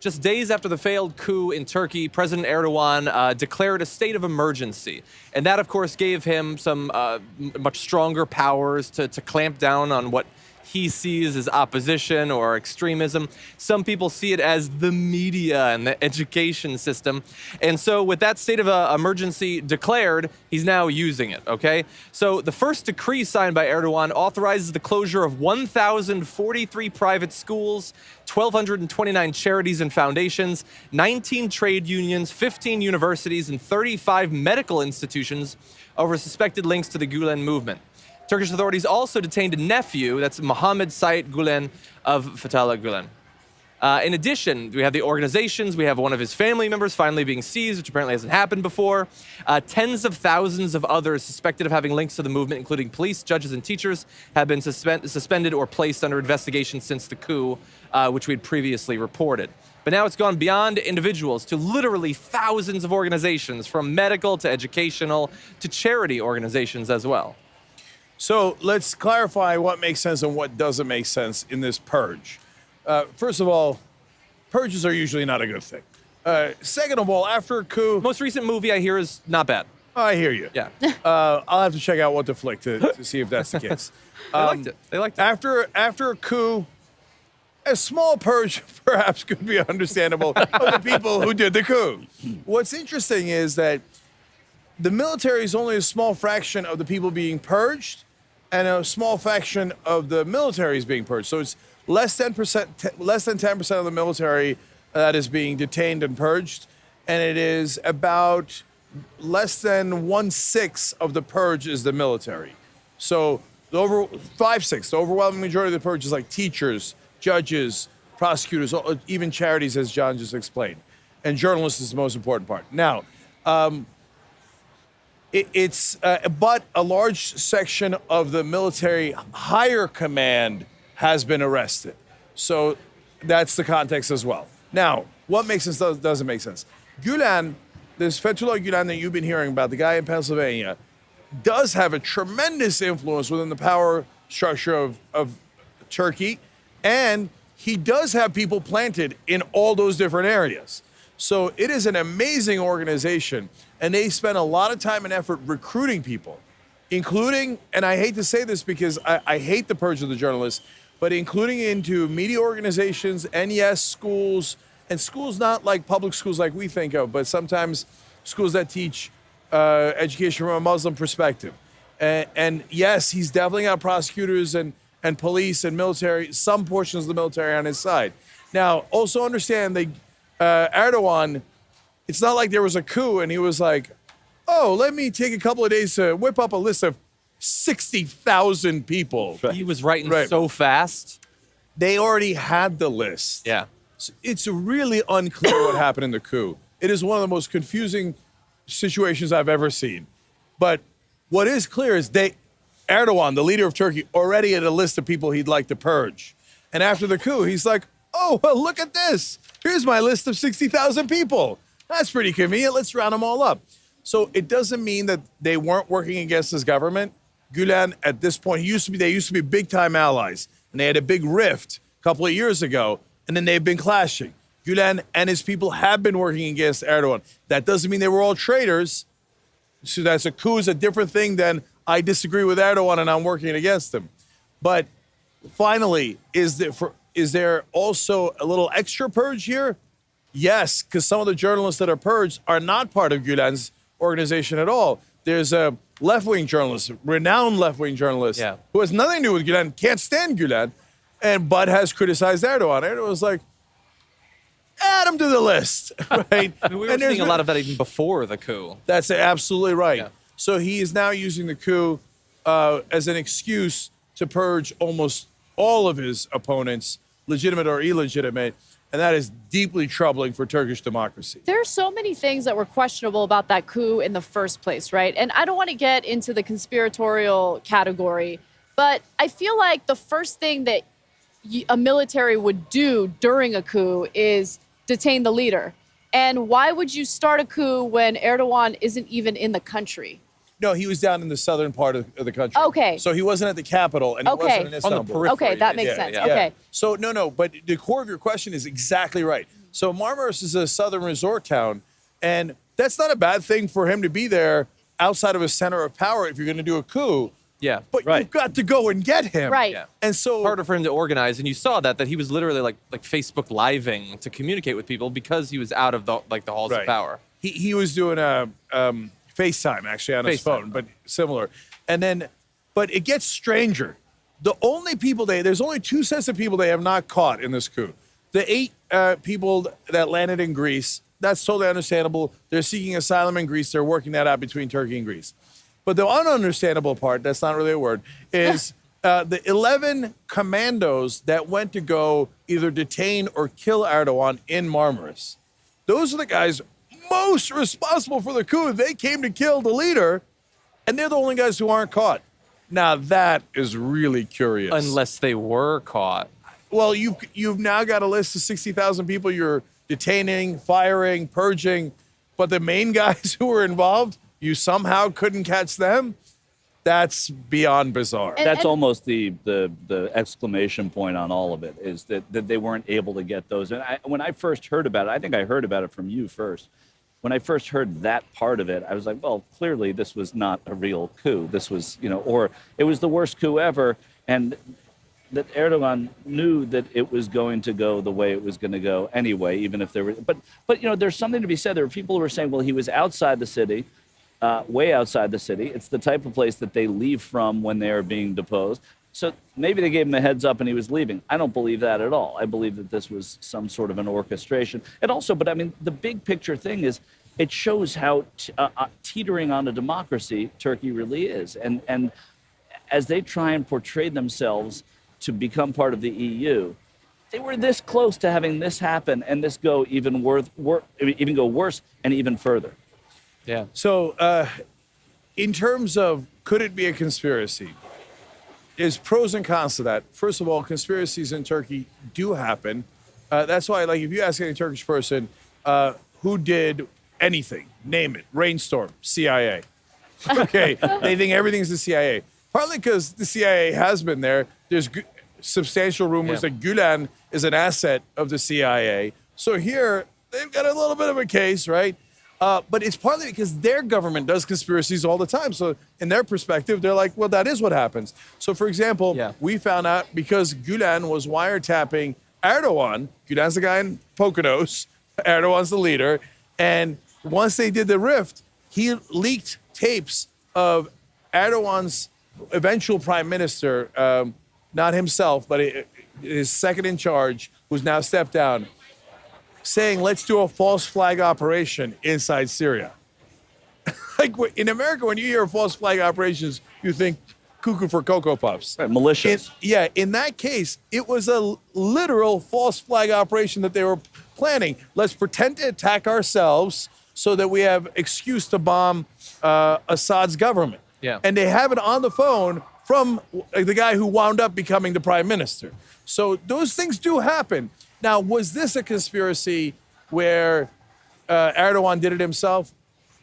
Just days after the failed coup in Turkey, President Erdogan declared a state of emergency. And that, of course, gave him some much stronger powers to clamp down on what he sees as opposition or extremism. Some people see it as the media and the education system. And so with that state of emergency declared, he's now using it, okay? So the first decree signed by Erdogan authorizes the closure of 1,043 private schools, 1,229 charities and foundations, 19 trade unions, 15 universities, and 35 medical institutions over suspected links to the Gulen movement. Turkish authorities also detained a nephew, that's Mohammed Said Gulen of Fethullah Gulen. In addition, we have the organizations. We have one of his family members finally being seized, which apparently hasn't happened before. Tens of thousands of others suspected of having links to the movement, including police, judges, and teachers, have been suspended or placed under investigation since the coup, which we had previously reported. But now it's gone beyond individuals to literally thousands of organizations, from medical to educational to charity organizations as well. So let's clarify what makes sense and what doesn't make sense in this purge. First of all, purges are usually not a good thing. Second of all, after a coup... Most recent movie I hear is not bad. I hear you. Yeah. I'll have to check out What the Flick to see if that's the case. They liked it. After a coup, a small purge perhaps could be understandable of the people who did the coup. What's interesting is that the military is only a small fraction of the people being purged, and a small fraction of the military is being purged. So it's less than 10% of the military that is being detained and purged, and it is about less than 1/6 of the purge is the military. So the 5/6, the overwhelming majority of the purge is like teachers, judges, prosecutors, even charities, as John just explained, and journalists is the most important part. Now, but a large section of the military higher command has been arrested. So that's the context as well. Now, what makes sense doesn't make sense. Gulen, this Fethullah Gulen that you've been hearing about, the guy in Pennsylvania, does have a tremendous influence within the power structure of Turkey, and he does have people planted in all those different areas. So it is an amazing organization, and they spend a lot of time and effort recruiting people, including, and I hate to say this because I hate the purge of the journalists, but including into media organizations, and yes, schools, and schools not like public schools like we think of, but sometimes schools that teach education from a Muslim perspective. And yes, he's definitely got prosecutors and police and military, some portions of the military on his side. Now, also understand that Erdogan, it's not like there was a coup and he was like, oh, let me take a couple of days to whip up a list of 60,000 people. He was writing so fast. They already had the list. Yeah. So it's really unclear what happened in the coup. It is one of the most confusing situations I've ever seen. But what is clear is Erdogan, the leader of Turkey, already had a list of people he'd like to purge. And after the coup, he's like, oh, well, look at this. Here's my list of 60,000 people. That's pretty convenient. Let's round them all up. So it doesn't mean that they weren't working against his government. Gulen, at this point, they used to be big-time allies. And they had a big rift a couple of years ago, and then they've been clashing. Gulen and his people have been working against Erdogan. That doesn't mean they were all traitors. So that's a coup is a different thing than I disagree with Erdogan and I'm working against him. But finally, is there also a little extra purge here? Yes, because some of the journalists that are purged are not part of Gulen's organization at all. There's a left-wing journalist, renowned left-wing journalist, who has nothing to do with Gulen, can't stand Gulen, but has criticized Erdogan. Erdogan's like, add him to the list, right? I mean, we were seeing a lot of that even before the coup. That's absolutely right. Yeah. So he is now using the coup as an excuse to purge almost all of his opponents, legitimate or illegitimate, and that is deeply troubling for Turkish democracy. There are so many things that were questionable about that coup in the first place, right? And I don't want to get into the conspiratorial category, but I feel like the first thing that a military would do during a coup is detain the leader. And why would you start a coup when Erdogan isn't even in the country? No, he was down in the southern part of the country. Okay. So he wasn't at the capital, and he wasn't in Istanbul. Okay, that makes sense. Okay. So, no, but the core of your question is exactly right. So Marmaris is a southern resort town, and that's not a bad thing for him to be there outside of a center of power if you're going to do a coup. Yeah. But you've got to go and get him. Right. Yeah. And so Harder for him to organize, and you saw that he was literally like Facebook living to communicate with people because he was out of the halls of power. He was doing a FaceTime actually on his phone, but similar. And then, but it gets stranger. There's only two sets of people they have not caught in this coup. The 8 people that landed in Greece, that's totally understandable. They're seeking asylum in Greece. They're working that out between Turkey and Greece. But the ununderstandable part, that's not really a word, is the 11 commandos that went to go either detain or kill Erdogan in Marmaris. Those are the guys most responsible for the coup. They came to kill the leader, and they're the only guys who aren't caught. Now, that is really curious. Unless they were caught. Well, you've now got a list of 60,000 people you're detaining, firing, purging, but the main guys who were involved, you somehow couldn't catch them. That's beyond bizarre. That's almost the exclamation point on all of it, is that they weren't able to get those. And when I first heard about it, I think I heard about it from you first. When I first heard that part of it, I was like, well, clearly this was not a real coup. This was, or it was the worst coup ever. And that Erdogan knew that it was going to go the way it was going to go anyway, even if there were. But there's something to be said. There were people who were saying, well, he was outside the city. Way outside the city. It's the type of place that they leave from when they are being deposed. So maybe they gave him a heads up and he was leaving. I don't believe that at all. I believe that this was some sort of an orchestration. And also, but I mean, the big picture thing is it shows how teetering on a democracy Turkey really is. And as they try and portray themselves to become part of the EU, they were this close to having this happen and this go even worse and even further. Yeah. So in terms of could it be a conspiracy, there's pros and cons to that. First of all, conspiracies in Turkey do happen. That's why, if you ask any Turkish person who did anything, name it, rainstorm, CIA. Okay, they think everything's the CIA. Partly because the CIA has been there. There's substantial rumors that Gulen is an asset of the CIA. So here, they've got a little bit of a case, right? But it's partly because their government does conspiracies all the time. So in their perspective, they're like, well, that is what happens. So, for example, we found out because Gulen was wiretapping Erdogan. Gulen's the guy in Poconos. Erdogan's the leader. And once they did the rift, he leaked tapes of Erdogan's eventual prime minister, not himself, but his second in charge, who's now stepped down, saying, let's do a false flag operation inside Syria. In America, when you hear false flag operations, you think cuckoo for Cocoa Puffs. Right, malicious. In that case, it was a literal false flag operation that they were planning. Let's pretend to attack ourselves so that we have excuse to bomb Assad's government. Yeah. And they have it on the phone from the guy who wound up becoming the prime minister. So those things do happen. Now, was this a conspiracy where Erdogan did it himself?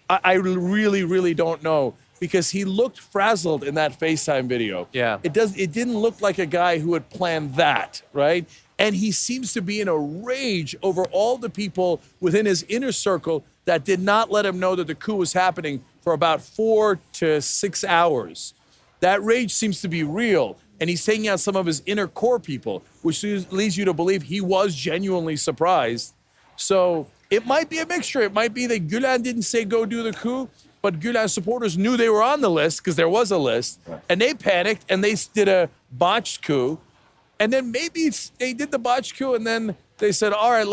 I really, really don't know, because he looked frazzled in that FaceTime video. Yeah. It didn't look like a guy who had planned that, right? And he seems to be in a rage over all the people within his inner circle that did not let him know that the coup was happening for about 4 to 6 hours. That rage seems to be real. And he's taking out some of his inner core people, which leads you to believe he was genuinely surprised. So it might be a mixture. It might be that Gulen didn't say go do the coup, but Gulen's supporters knew they were on the list because there was a list, and they panicked and they did a botched coup. And then maybe they did the botched coup, and then they said, all right,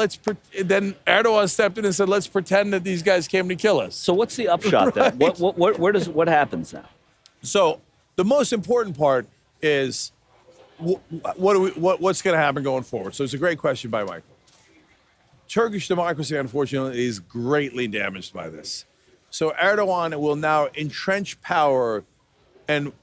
then Erdogan stepped in and said, let's pretend that these guys came to kill us. So what's the upshot then? What happens now? So the most important part is what's going to happen going forward. So it's a great question by Michael. Turkish democracy, unfortunately, is greatly damaged by this. So Erdogan will now entrench power, and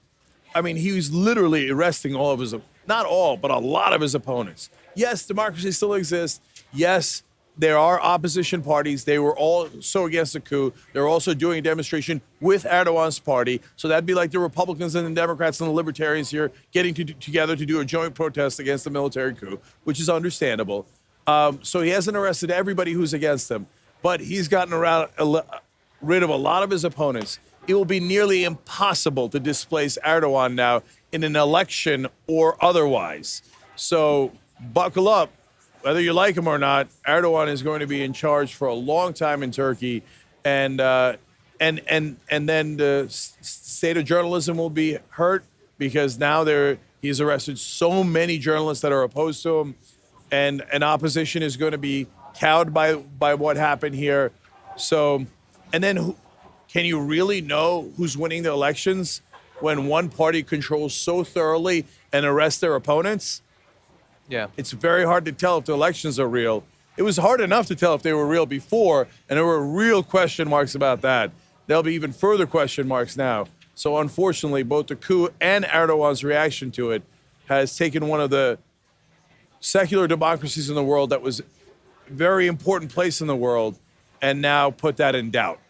I mean, he was literally arresting all of his, not all, but a lot of his opponents. Yes, democracy still exists. Yes, there are opposition parties. They were all so against the coup. They're also doing a demonstration with Erdogan's party. So that'd be like the Republicans and the Democrats and the Libertarians here getting together to do a joint protest against the military coup, which is understandable. So he hasn't arrested everybody who's against him, but he's gotten rid of a lot of his opponents. It will be nearly impossible to displace Erdogan now in an election or otherwise. So buckle up. Whether you like him or not, Erdogan is going to be in charge for a long time in Turkey, and then the state of journalism will be hurt because now he's arrested so many journalists that are opposed to him, and opposition is going to be cowed by what happened here. So, and then can you really know who's winning the elections when one party controls so thoroughly and arrests their opponents? Yeah. It's very hard to tell if the elections are real. It was hard enough to tell if they were real before, and there were real question marks about that. There'll be even further question marks now. So unfortunately, both the coup and Erdogan's reaction to it has taken one of the secular democracies in the world that was a very important place in the world and now put that in doubt.